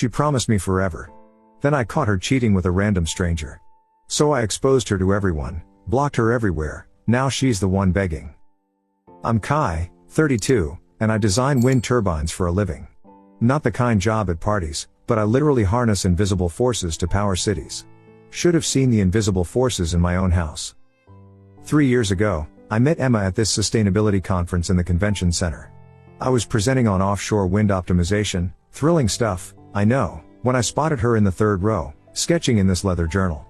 She promised me forever. Then I caught her cheating with a random stranger. So I exposed her to everyone, blocked her everywhere, now she's the one begging. I'm Kai, 32, and I design wind turbines for a living. Not the kind job at parties, but I literally harness invisible forces to power cities. Should have seen the invisible forces in my own house. 3 years ago, I met Emma at this sustainability conference in the convention center. I was presenting on offshore wind optimization, thrilling stuff, I know, when I spotted her in the third row, sketching in this leather journal.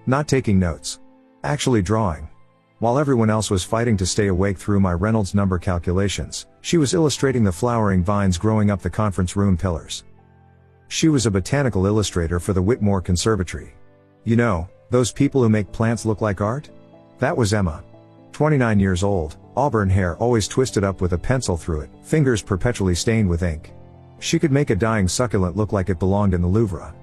Not taking notes. Actually drawing. While everyone else was fighting to stay awake through my Reynolds number calculations, she was illustrating the flowering vines growing up the conference room pillars. She was a botanical illustrator for the Whitmore Conservatory. You know, those people who make plants look like art? That was Emma. 29 years old, auburn hair always twisted up with a pencil through it, fingers perpetually stained with ink. She could make a dying succulent look like it belonged in the Louvre.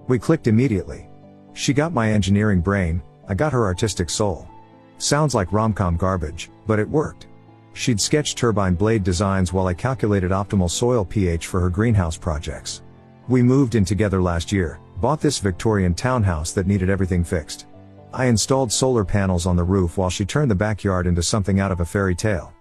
We clicked immediately. She got my engineering brain, I got her artistic soul. Sounds like rom-com garbage, but it worked. She'd sketch turbine blade designs while I calculated optimal soil pH for her greenhouse projects. We moved in together last year, bought this Victorian townhouse that needed everything fixed. I installed solar panels on the roof while she turned the backyard into something out of a fairy tale.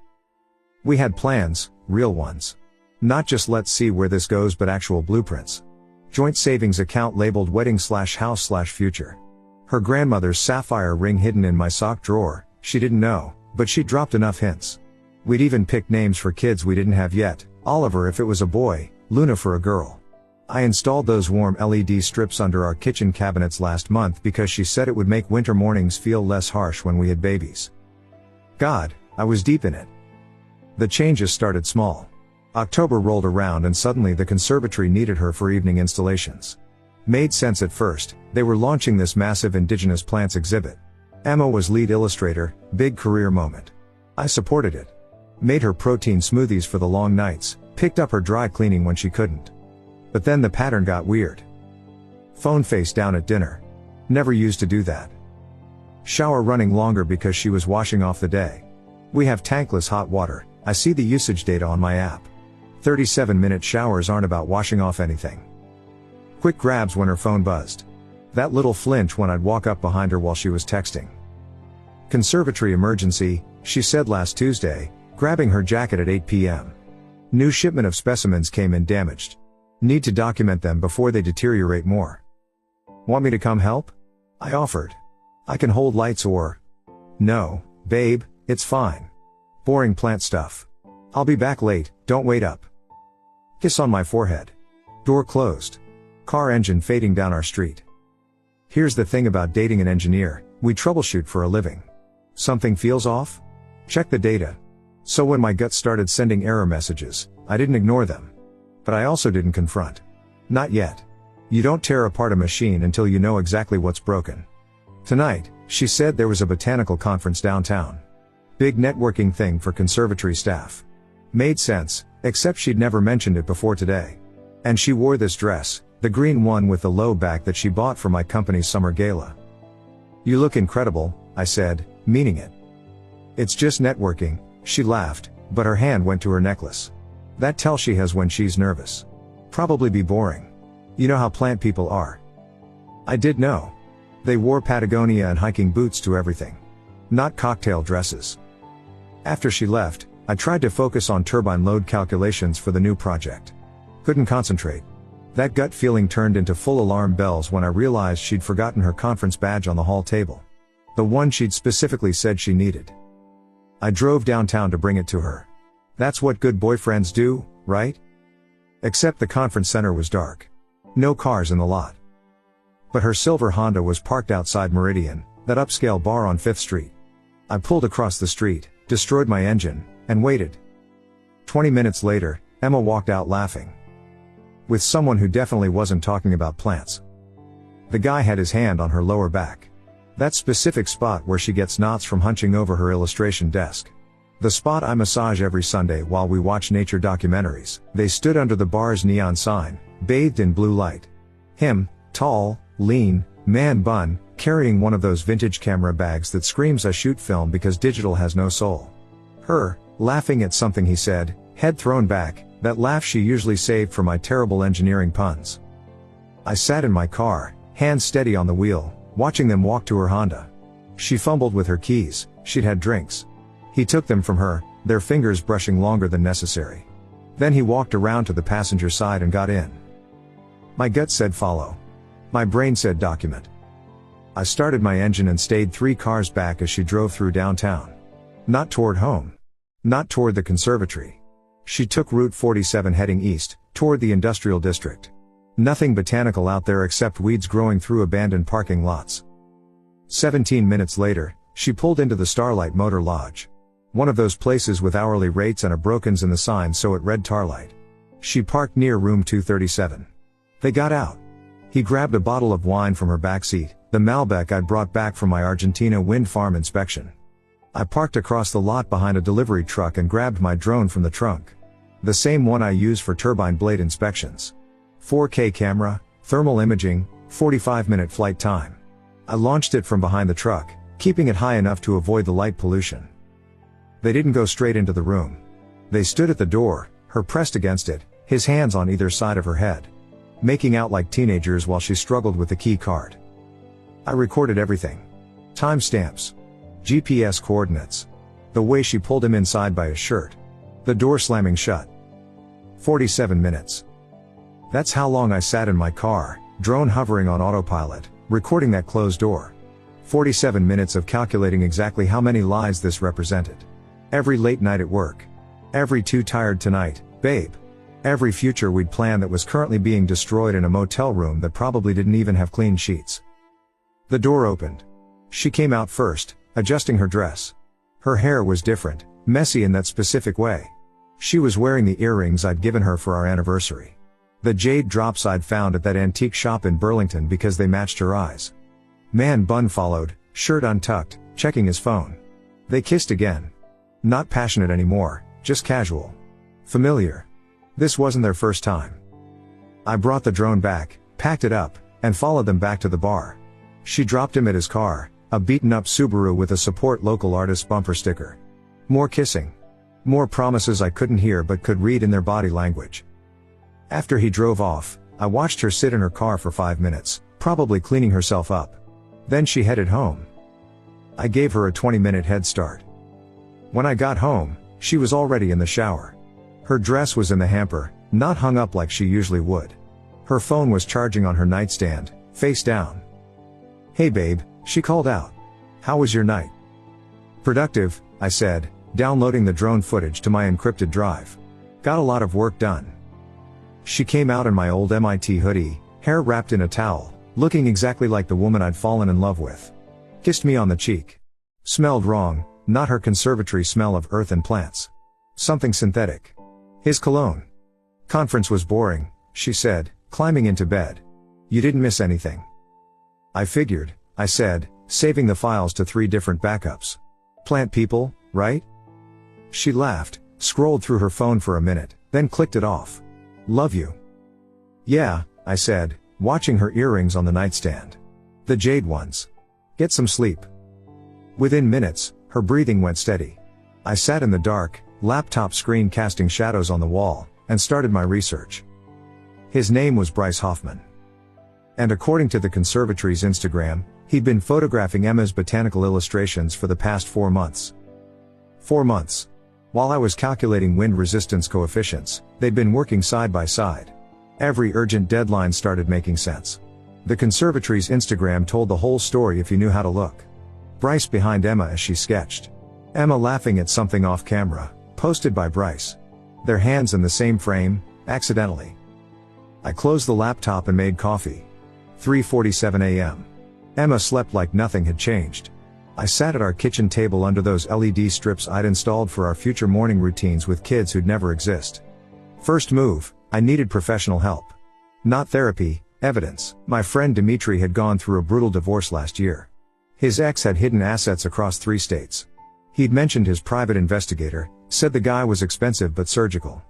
We had plans, real ones. Not just let's see where this goes but actual blueprints. Joint savings account labeled wedding/house/future. Her grandmother's sapphire ring hidden in my sock drawer, she didn't know, but she dropped enough hints. We'd even picked names for kids we didn't have yet, Oliver if it was a boy, Luna for a girl. I installed those warm LED strips under our kitchen cabinets last month because she said it would make winter mornings feel less harsh when we had babies. God, I was deep in it. The changes started small. October rolled around and suddenly the conservatory needed her for evening installations. Made sense at first, they were launching this massive indigenous plants exhibit. Emma was lead illustrator, big career moment. I supported it. Made her protein smoothies for the long nights, picked up her dry cleaning when she couldn't. But then the pattern got weird. Phone face down at dinner. Never used to do that. Shower running longer because she was washing off the day. We have tankless hot water, I see the usage data on my app. 37-minute showers aren't about washing off anything. Quick grabs when her phone buzzed. That little flinch when I'd walk up behind her while she was texting. Conservatory emergency, she said last Tuesday, grabbing her jacket at 8 p.m. New shipment of specimens came in damaged. Need to document them before they deteriorate more. Want me to come help? I offered. I can hold lights or... No, babe, it's fine. Boring plant stuff. I'll be back late, don't wait up. Kiss on my forehead. Door closed. Car engine fading down our street. Here's the thing about dating an engineer, we troubleshoot for a living. Something feels off? Check the data. So when my gut started sending error messages, I didn't ignore them. But I also didn't confront. Not yet. You don't tear apart a machine until you know exactly what's broken. Tonight, she said there was a botanical conference downtown. Big networking thing for conservatory staff. Made sense, except she'd never mentioned it before today. And she wore this dress, the green one with the low back that she bought for my company's summer gala. You look incredible, I said, meaning it. It's just networking, she laughed, but her hand went to her necklace. That tell she has when she's nervous. Probably be boring. You know how plant people are. I did know. They wore Patagonia and hiking boots to everything. Not cocktail dresses. After she left, I tried to focus on turbine load calculations for the new project. Couldn't concentrate. That gut feeling turned into full alarm bells when I realized she'd forgotten her conference badge on the hall table. The one she'd specifically said she needed. I drove downtown to bring it to her. That's what good boyfriends do, right? Except the conference center was dark. No cars in the lot. But her silver Honda was parked outside Meridian, that upscale bar on 5th Street. I pulled across the street, destroyed my engine, and waited. 20 minutes later, Emma walked out laughing. With someone who definitely wasn't talking about plants. The guy had his hand on her lower back. That specific spot where she gets knots from hunching over her illustration desk. The spot I massage every Sunday while we watch nature documentaries. They stood under the bar's neon sign, bathed in blue light. Him, tall, lean, man bun, carrying one of those vintage camera bags that screams I shoot film because digital has no soul. Her, laughing at something he said, head thrown back, that laugh she usually saved for my terrible engineering puns. I sat in my car, hands steady on the wheel, watching them walk to her Honda. She fumbled with her keys, she'd had drinks. He took them from her, their fingers brushing longer than necessary. Then he walked around to the passenger side and got in. My gut said follow. My brain said document. I started my engine and stayed 3 cars back as she drove through downtown. Not toward home. Not toward the conservatory. She took Route 47 heading east, toward the industrial district. Nothing botanical out there except weeds growing through abandoned parking lots. 17 minutes later, she pulled into the Starlight Motor Lodge. One of those places with hourly rates and a brokens in the sign so it read Tarlight. She parked near room 237. They got out. He grabbed a bottle of wine from her backseat, the Malbec I'd brought back from my Argentina wind farm inspection. I parked across the lot behind a delivery truck and grabbed my drone from the trunk. The same one I use for turbine blade inspections. 4K camera, thermal imaging, 45-minute flight time. I launched it from behind the truck, keeping it high enough to avoid the light pollution. They didn't go straight into the room. They stood at the door, her pressed against it, his hands on either side of her head, making out like teenagers while she struggled with the key card. I recorded everything. Timestamps. GPS coordinates. The way she pulled him inside by his shirt. The door slamming shut. 47 minutes. That's how long I sat in my car, drone hovering on autopilot, recording that closed door. 47 minutes of calculating exactly how many lies this represented. Every late night at work. Every too tired tonight, babe. Every future we'd planned that was currently being destroyed in a motel room that probably didn't even have clean sheets. The door opened. She came out first, adjusting her dress. Her hair was different, messy in that specific way. She was wearing the earrings I'd given her for our anniversary. The jade drops I'd found at that antique shop in Burlington because they matched her eyes. Man bun followed, shirt untucked, checking his phone. They kissed again. Not passionate anymore, just casual. Familiar. This wasn't their first time. I brought the drone back, packed it up, and followed them back to the bar. She dropped him at his car, a beaten-up Subaru with a support local artist bumper sticker. More kissing. More promises I couldn't hear but could read in their body language. After he drove off, I watched her sit in her car for 5 minutes, probably cleaning herself up. Then she headed home. I gave her a 20-minute head start. When I got home, she was already in the shower. Her dress was in the hamper, not hung up like she usually would. Her phone was charging on her nightstand, face down. Hey babe, she called out. How was your night? Productive, I said, downloading the drone footage to my encrypted drive. Got a lot of work done. She came out in my old MIT hoodie, hair wrapped in a towel, looking exactly like the woman I'd fallen in love with. Kissed me on the cheek. Smelled wrong, not her conservatory smell of earth and plants. Something synthetic. His cologne. Conference was boring, she said, climbing into bed. You didn't miss anything. I figured, I said, saving the files to 3 different backups. Plant people, right? She laughed, scrolled through her phone for a minute, then clicked it off. Love you. Yeah, I said, watching her earrings on the nightstand. The jade ones. Get some sleep. Within minutes, her breathing went steady. I sat in the dark, laptop screen casting shadows on the wall, and started my research. His name was Bryce Hoffman. And according to the conservatory's Instagram, he'd been photographing Emma's botanical illustrations for the past 4 months. 4 months. While I was calculating wind resistance coefficients, they'd been working side by side. Every urgent deadline started making sense. The conservatory's Instagram told the whole story if you knew how to look. Bryce behind Emma as she sketched. Emma laughing at something off camera, posted by Bryce. Their hands in the same frame, accidentally. I closed the laptop and made coffee. 3:47 a.m. Emma slept like nothing had changed. I sat at our kitchen table under those LED strips I'd installed for our future morning routines with kids who'd never exist. First move, I needed professional help. Not therapy, evidence. My friend Dimitri had gone through a brutal divorce last year. His ex had hidden assets across 3 states. He'd mentioned his private investigator, said the guy was expensive but surgical.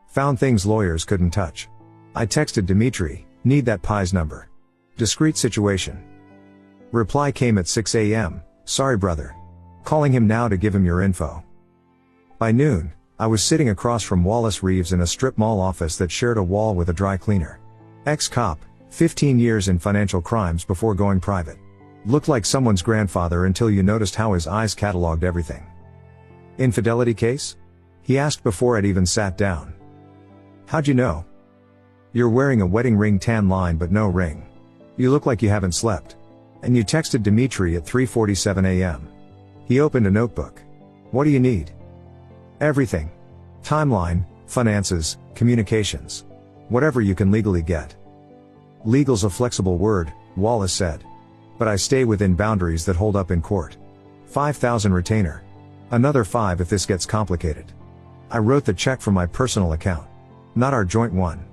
Found things lawyers couldn't touch. I texted Dimitri, need that Pi's number. Discreet situation. Reply came at 6 a.m. Sorry brother. Calling him now to give him your info. By noon, I was sitting across from Wallace Reeves in a strip mall office that shared a wall with a dry cleaner. Ex-cop, 15 years in financial crimes before going private. Looked like someone's grandfather until you noticed how his eyes cataloged everything. Infidelity case? He asked before I'd even sat down. How'd you know? You're wearing a wedding ring tan line but no ring. You look like you haven't slept. And you texted Dimitri at 3:47 a.m. He opened a notebook. What do you need? Everything. Timeline, finances, communications. Whatever you can legally get. Legal's a flexible word, Wallace said. But I stay within boundaries that hold up in court. 5,000 retainer. Another 5 if this gets complicated. I wrote the check from my personal account. Not our joint one.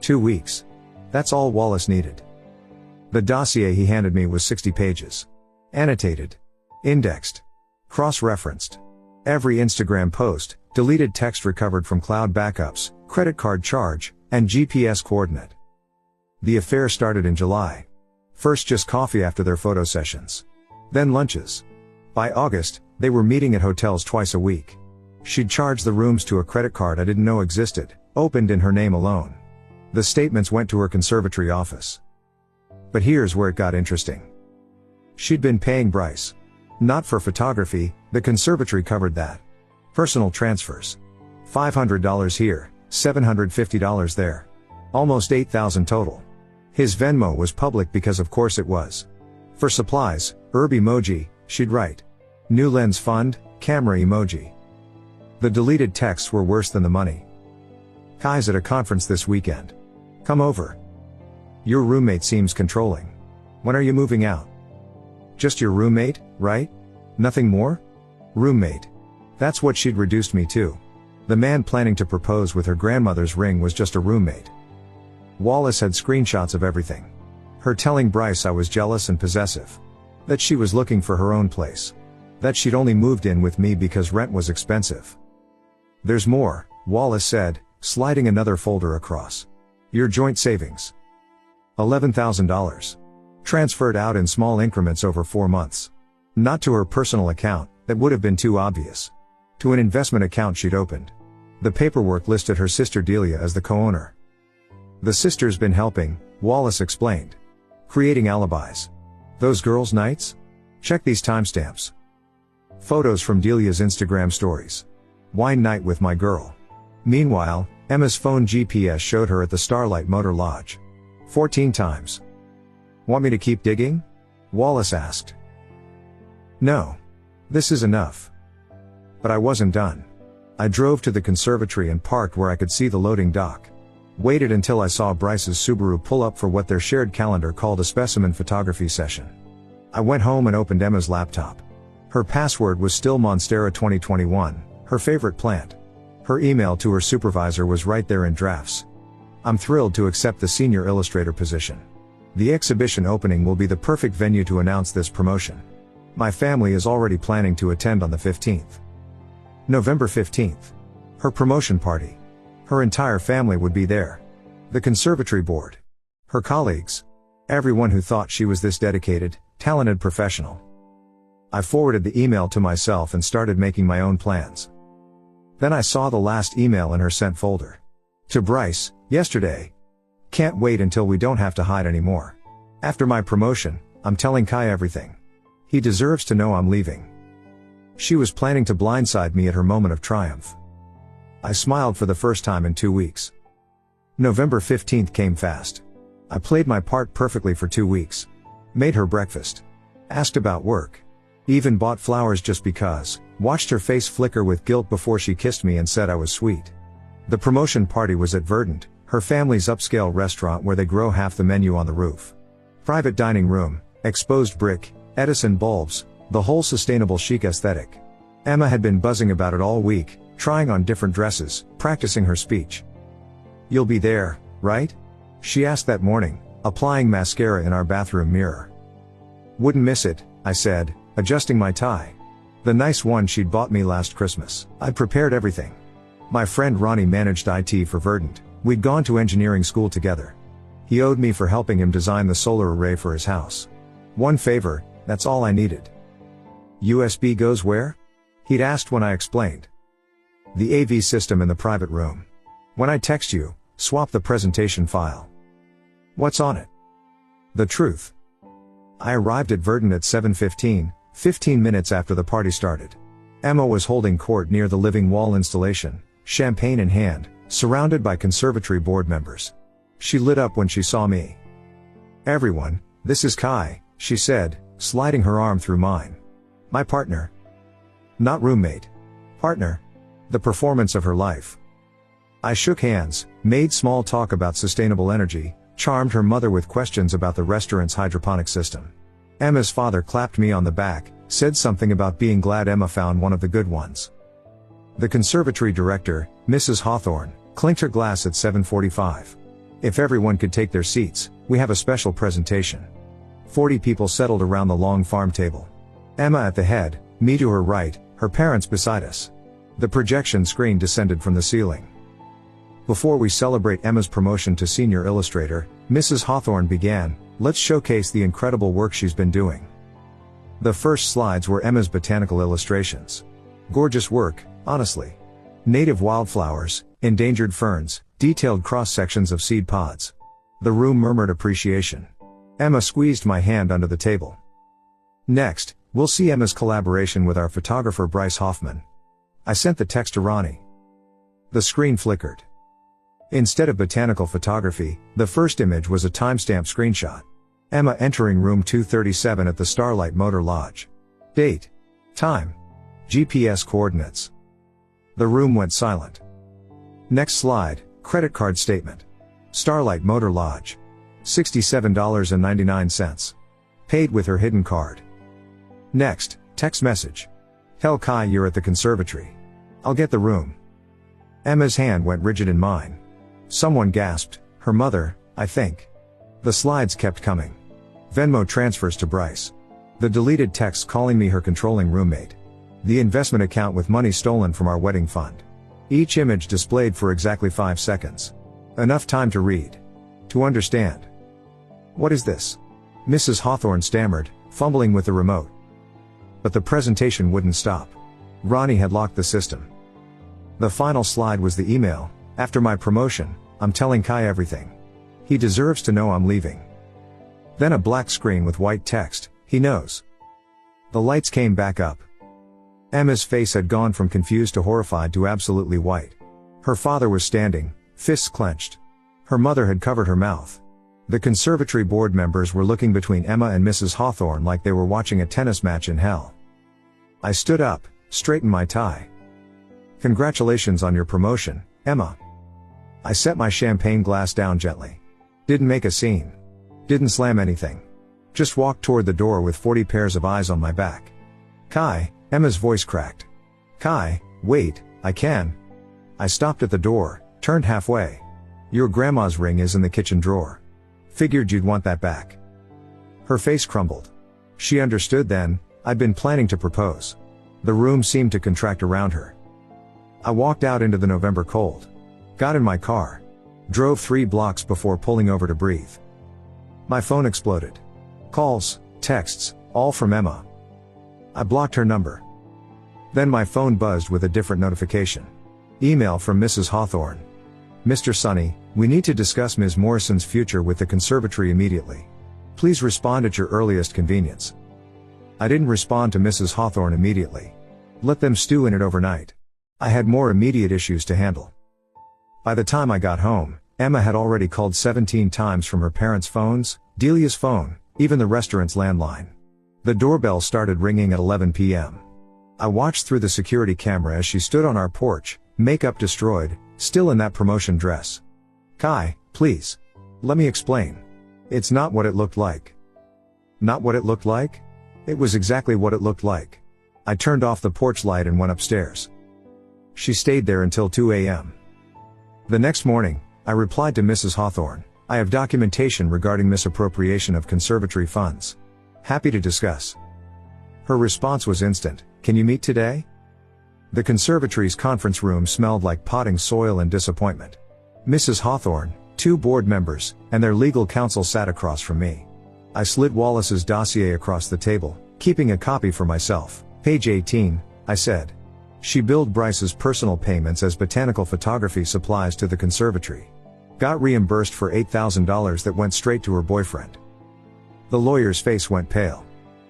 2 weeks. That's all Wallace needed. The dossier he handed me was 60 pages. Annotated. Indexed. Cross-referenced. Every Instagram post, deleted text recovered from cloud backups, credit card charge, and GPS coordinate. The affair started in July. First just coffee after their photo sessions. Then lunches. By August, they were meeting at hotels twice a week. She'd charged the rooms to a credit card I didn't know existed, opened in her name alone. The statements went to her conservatory office. But here's where it got interesting. She'd been paying Bryce. Not for photography, the conservatory covered that. Personal transfers. $500 here, $750 there. Almost $8,000 total. His Venmo was public because of course it was. For supplies, herb emoji, she'd write. New lens fund, camera emoji. The deleted texts were worse than the money. Kai's at a conference this weekend. Come over. Your roommate seems controlling. When are you moving out? Just your roommate, right? Nothing more? Roommate. That's what she'd reduced me to. The man planning to propose with her grandmother's ring was just a roommate. Wallace had screenshots of everything. Her telling Bryce I was jealous and possessive. That she was looking for her own place. That she'd only moved in with me because rent was expensive. There's more, Wallace said, sliding another folder across. Your joint savings. $11,000. Transferred out in small increments over 4 months. Not to her personal account, that would have been too obvious. To an investment account she'd opened. The paperwork listed her sister Delia as the co-owner. The sister's been helping, Wallace explained. Creating alibis. Those girls' nights? Check these timestamps. Photos from Delia's Instagram stories. Wine night with my girl. Meanwhile, Emma's phone GPS showed her at the Starlight Motor Lodge. 14 times. Want me to keep digging? Wallace asked. No. This is enough. But I wasn't done. I drove to the conservatory and parked where I could see the loading dock. Waited until I saw Bryce's Subaru pull up for what their shared calendar called a specimen photography session. I went home and opened Emma's laptop. Her password was still Monstera 2021, her favorite plant. Her email to her supervisor was right there in drafts. I'm thrilled to accept the senior illustrator position. The exhibition opening will be the perfect venue to announce this promotion. My family is already planning to attend on the 15th. November 15th. Her promotion party. Her entire family would be there. The conservatory board. Her colleagues. Everyone who thought she was this dedicated, talented professional. I forwarded the email to myself and started making my own plans. Then I saw the last email in her sent folder. To Bryce, yesterday. Can't wait until we don't have to hide anymore. After my promotion, I'm telling Kai everything. He deserves to know I'm leaving. She was planning to blindside me at her moment of triumph. I smiled for the first time in 2 weeks. November 15th came fast. I played my part perfectly for 2 weeks. Made her breakfast. Asked about work. Even bought flowers just because. Watched her face flicker with guilt before she kissed me and said I was sweet. The promotion party was at Verdant, her family's upscale restaurant where they grow half the menu on the roof. Private dining room, exposed brick, Edison bulbs, the whole sustainable chic aesthetic. Emma had been buzzing about it all week, trying on different dresses, practicing her speech. You'll be there, right? She asked that morning, applying mascara in our bathroom mirror. Wouldn't miss it, I said, adjusting my tie. The nice one she'd bought me last Christmas. I'd prepared everything. My friend Ronnie managed IT for Verdant. We'd gone to engineering school together. He owed me for helping him design the solar array for his house. One favor, that's all I needed. USB goes where? He'd asked when I explained. The AV system in the private room. When I text you, swap the presentation file. What's on it? The truth. I arrived at Verdun at 7:15, 15 minutes after the party started. Emma was holding court near the living wall installation, champagne in hand, surrounded by conservatory board members. She lit up when she saw me. "Everyone, this is Qley," she said, sliding her arm through mine. "My partner. Not roommate. Partner. The performance of her life." I shook hands, made small talk about sustainable energy, charmed her mother with questions about the restaurant's hydroponic system. Emma's father clapped me on the back, said something about being glad Emma found one of the good ones. The conservatory director, Mrs. Hawthorne, clinked her glass at 7:45. "If everyone could take their seats, we have a special presentation." 40 people settled around the long farm table. Emma at the head, me to her right, her parents beside us. The projection screen descended from the ceiling. "Before we celebrate Emma's promotion to senior illustrator," Mrs. Hawthorne began, "let's showcase the incredible work she's been doing." The first slides were Emma's botanical illustrations. Gorgeous work, honestly. Native wildflowers, endangered ferns, detailed cross-sections of seed pods. The room murmured appreciation. Emma squeezed my hand under the table. "Next, we'll see Emma's collaboration with our photographer Bryce Hoffman." I sent the text to Ronnie. The screen flickered. Instead of botanical photography, the first image was a timestamp screenshot. Emma entering room 237 at the Starlight Motor Lodge. Date. Time. GPS coordinates. The room went silent. Next slide, credit card statement. Starlight Motor Lodge. $67.99. Paid with her hidden card. Next, text message. "Tell Qley you're at the conservatory. I'll get the room." Emma's hand went rigid in mine. Someone gasped, her mother, I think. The slides kept coming. Venmo transfers to Bryce. The deleted text calling me her controlling roommate. The investment account with money stolen from our wedding fund. Each image displayed for exactly 5 seconds. Enough time to read. To understand. "What is this?" Mrs. Hawthorne stammered, fumbling with the remote. But the presentation wouldn't stop. Ronnie had locked the system. The final slide was the email. "After my promotion, I'm telling Qley everything. He deserves to know I'm leaving." Then a black screen with white text, "He knows." The lights came back up. Emma's face had gone from confused to horrified to absolutely white. Her father was standing, fists clenched. Her mother had covered her mouth. The conservatory board members were looking between Emma and Mrs. Hawthorne like they were watching a tennis match in hell. I stood up, straightened my tie. "Congratulations on your promotion, Emma." I set my champagne glass down gently. Didn't make a scene. Didn't slam anything. Just walked toward the door with 40 pairs of eyes on my back. "Qley," Emma's voice cracked. "Qley, wait, I can." I stopped at the door, turned halfway. "Your grandma's ring is in the kitchen drawer. Figured you'd want that back." Her face crumbled. She understood then, I'd been planning to propose. The room seemed to contract around her. I walked out into the November cold. Got in my car. Drove 3 blocks before pulling over to breathe. My phone exploded. Calls, texts, all from Emma. I blocked her number. Then my phone buzzed with a different notification. Email from Mrs. Hawthorne. "Mr. Sonny, we need to discuss Ms. Morrison's future with the conservatory immediately. Please respond at your earliest convenience." I didn't respond to Mrs. Hawthorne immediately. Let them stew in it overnight. I had more immediate issues to handle. By the time I got home, Emma had already called 17 times from her parents' phones, Delia's phone, even the restaurant's landline. The doorbell started ringing at 11 p.m. I watched through the security camera as she stood on our porch, makeup destroyed, still in that promotion dress. "Qley, please. Let me explain. It's not what it looked like." Not what it looked like? It was exactly what it looked like. I turned off the porch light and went upstairs. She stayed there until 2 a.m. The next morning, I replied to Mrs. Hawthorne, "I have documentation regarding misappropriation of conservatory funds. Happy to discuss." Her response was instant, "Can you meet today?" The conservatory's conference room smelled like potting soil and disappointment. Mrs. Hawthorne, 2 board members, and their legal counsel sat across from me. I slid Wallace's dossier across the table, keeping a copy for myself. "Page 18, I said. "She billed Bryce's personal payments as botanical photography supplies to the conservatory. Got reimbursed for $8,000 that went straight to her boyfriend. The lawyer's face went pale.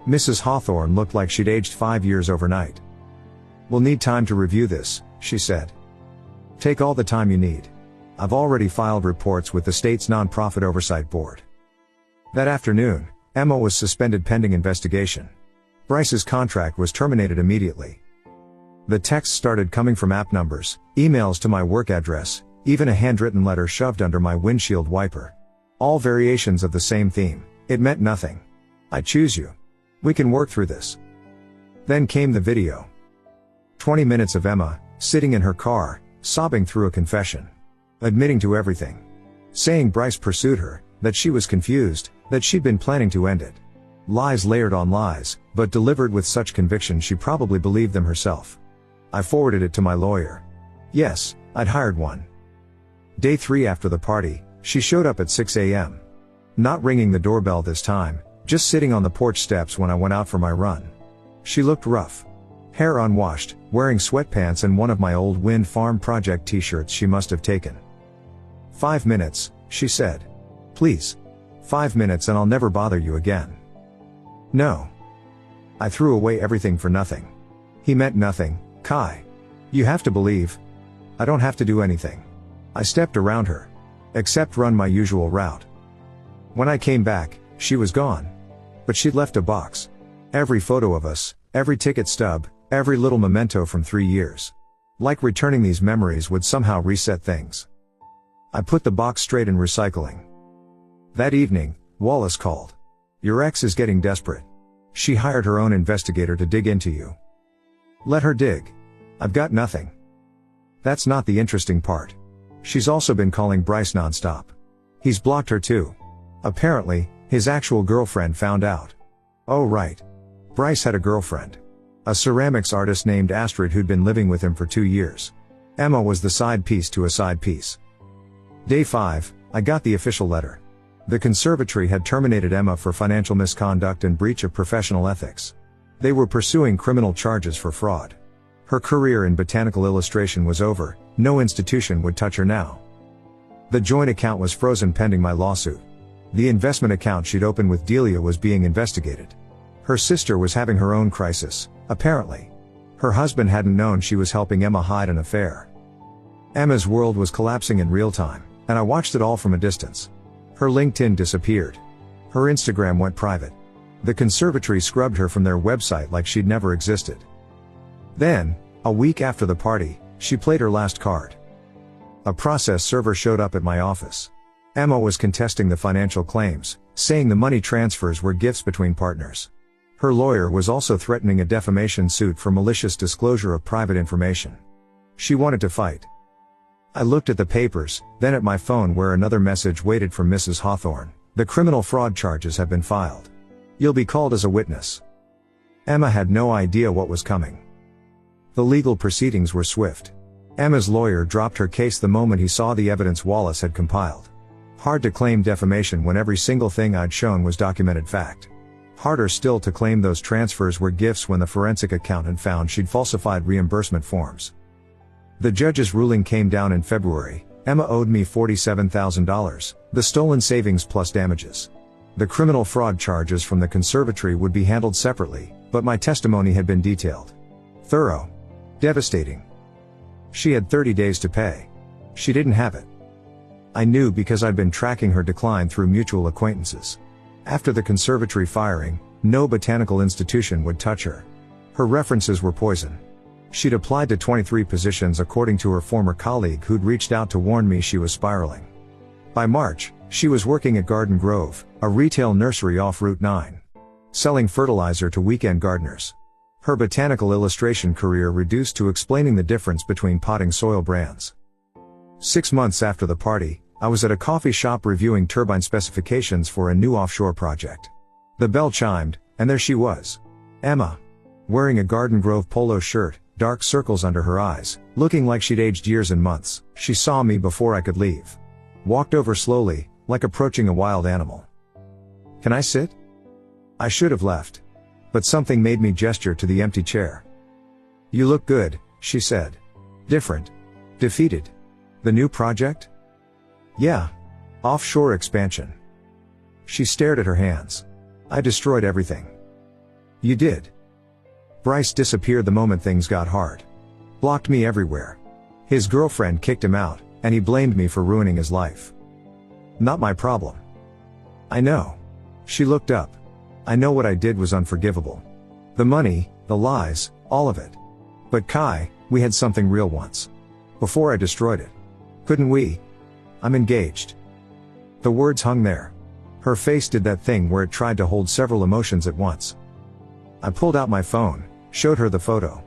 Mrs. Hawthorne looked like she'd aged 5 years overnight. "We'll need time to review this," she said. "Take all the time you need. I've already filed reports with the state's nonprofit oversight board." That afternoon, Emma was suspended pending investigation. Bryce's contract was terminated immediately. The texts started coming from app numbers, emails to my work address, even a handwritten letter shoved under my windshield wiper. All variations of the same theme. It meant nothing. "I choose you. We can work through this." Then came the video. 20 minutes of Emma, sitting in her car, sobbing through a confession. Admitting to everything. Saying Bryce pursued her, that she was confused, that she'd been planning to end it. Lies layered on lies, but delivered with such conviction she probably believed them herself. I forwarded it to my lawyer. Yes, I'd hired one. Day 3 after the party, she showed up at 6 a.m. Not ringing the doorbell this time, just sitting on the porch steps when I went out for my run. She looked rough. Hair unwashed, wearing sweatpants and one of my old Wind Farm Project t-shirts she must have taken. 5 minutes, she said. Please. 5 minutes and I'll never bother you again. No. I threw away everything for nothing. He meant nothing, Kai. You have to believe. I don't have to do anything. I stepped around her. Except run my usual route. When I came back, she was gone. But she'd left a box. Every photo of us, every ticket stub, every little memento from 3 years. Like returning these memories would somehow reset things. I put the box straight in recycling. That evening, Wallace called. Your ex is getting desperate. She hired her own investigator to dig into you. Let her dig. I've got nothing. That's not the interesting part. She's also been calling Bryce nonstop. He's blocked her too. Apparently, his actual girlfriend found out. Oh right. Bryce had a girlfriend. A ceramics artist named Astrid who'd been living with him for 2 years. Emma was the side piece to a side piece. Day 5, I got the official letter. The conservatory had terminated Emma for financial misconduct and breach of professional ethics. They were pursuing criminal charges for fraud. Her career in botanical illustration was over, no institution would touch her now. The joint account was frozen pending my lawsuit. The investment account she'd opened with Delia was being investigated. Her sister was having her own crisis, apparently. Her husband hadn't known she was helping Emma hide an affair. Emma's world was collapsing in real time, and I watched it all from a distance. Her LinkedIn disappeared. Her Instagram went private. The conservatory scrubbed her from their website like she'd never existed. Then, a week after the party, she played her last card. A process server showed up at my office. Emma was contesting the financial claims, saying the money transfers were gifts between partners. Her lawyer was also threatening a defamation suit for malicious disclosure of private information. She wanted to fight. I looked at the papers, then at my phone where another message waited from Mrs. Hawthorne. The criminal fraud charges have been filed. You'll be called as a witness. Emma had no idea what was coming. The legal proceedings were swift. Emma's lawyer dropped her case the moment he saw the evidence Wallace had compiled. Hard to claim defamation when every single thing I'd shown was documented fact. Harder still to claim those transfers were gifts when the forensic accountant found she'd falsified reimbursement forms. The judge's ruling came down in February. Emma owed me $47,000, the stolen savings plus damages. The criminal fraud charges from the conservatory would be handled separately, but my testimony had been detailed. Thorough. Devastating. She had 30 days to pay. She didn't have it. I knew because I'd been tracking her decline through mutual acquaintances. After the conservatory firing, no botanical institution would touch her. Her references were poison. She'd applied to 23 positions according to her former colleague who'd reached out to warn me she was spiraling. By March, she was working at Garden Grove, a retail nursery off Route 9. Selling fertilizer to weekend gardeners. Her botanical illustration career reduced to explaining the difference between potting soil brands. 6 months after the party, I was at a coffee shop reviewing turbine specifications for a new offshore project. The bell chimed, and there she was. Emma. Wearing a Garden Grove polo shirt, dark circles under her eyes, looking like she'd aged years and months. She saw me before I could leave. Walked over slowly, like approaching a wild animal. Can I sit? I should have left. But something made me gesture to the empty chair. You look good, she said. Different. Defeated. The new project? Yeah. Offshore expansion. She stared at her hands. I destroyed everything. You did. Bryce disappeared the moment things got hard. Blocked me everywhere. His girlfriend kicked him out, and he blamed me for ruining his life. Not my problem. I know. She looked up. I know what I did was unforgivable. The money, the lies, all of it. But Kai, we had something real once. Before I destroyed it. Couldn't we? I'm engaged. The words hung there. Her face did that thing where it tried to hold several emotions at once. I pulled out my phone, showed her the photo.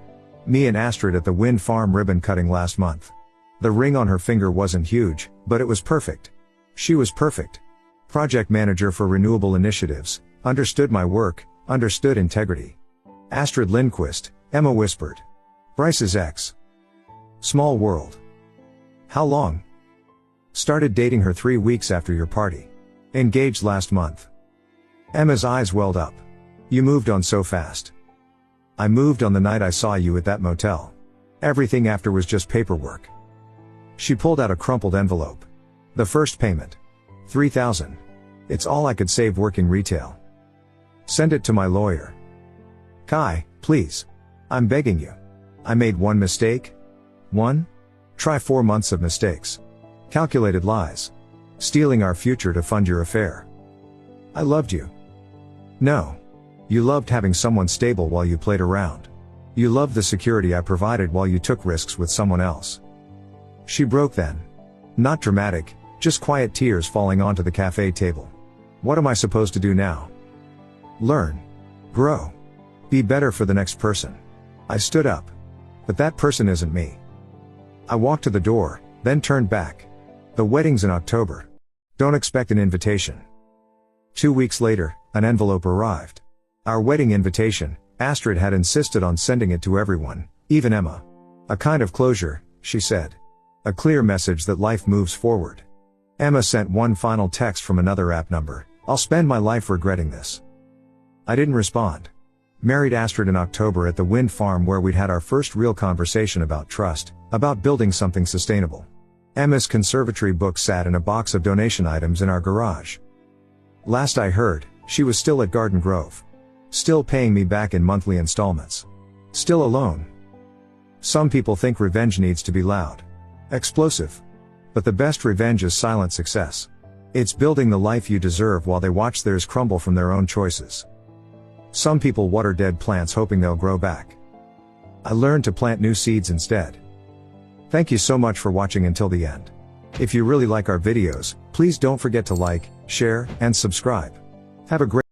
Me and Astrid at the wind farm ribbon cutting last month. The ring on her finger wasn't huge, but it was perfect. She was perfect. Project manager for renewable initiatives, understood my work, understood integrity. Astrid Lindquist, Emma whispered. Bryce's ex. Small world. How long? Started dating her 3 weeks after your party. Engaged last month. Emma's eyes welled up. You moved on so fast. I moved on the night I saw you at that motel. Everything after was just paperwork. She pulled out a crumpled envelope. The first payment. $3,000. It's all I could save working retail. Send it to my lawyer. Kai, please. I'm begging you. I made one mistake. One? Try 4 months of mistakes. Calculated lies. Stealing our future to fund your affair. I loved you. No. You loved having someone stable while you played around. You loved the security I provided while you took risks with someone else. She broke then. Not dramatic, just quiet tears falling onto the cafe table. What am I supposed to do now? Learn. Grow. Be better for the next person. I stood up. But that person isn't me. I walked to the door, then turned back. The wedding's in October. Don't expect an invitation. 2 weeks later, an envelope arrived. Our wedding invitation. Astrid had insisted on sending it to everyone, even Emma. A kind of closure, she said. A clear message that life moves forward. Emma sent one final text from another app number. I'll spend my life regretting this. I didn't respond. Married Astrid in October at the wind farm where we'd had our first real conversation about trust, about building something sustainable. Emma's conservatory book sat in a box of donation items in our garage. Last I heard, she was still at Garden Grove. Still paying me back in monthly installments. Still alone. Some people think revenge needs to be loud. Explosive. But the best revenge is silent success. It's building the life you deserve while they watch theirs crumble from their own choices. Some people water dead plants hoping they'll grow back. I learned to plant new seeds instead. Thank you so much for watching until the end. If you really like our videos, please don't forget to like, share, and subscribe. Have a great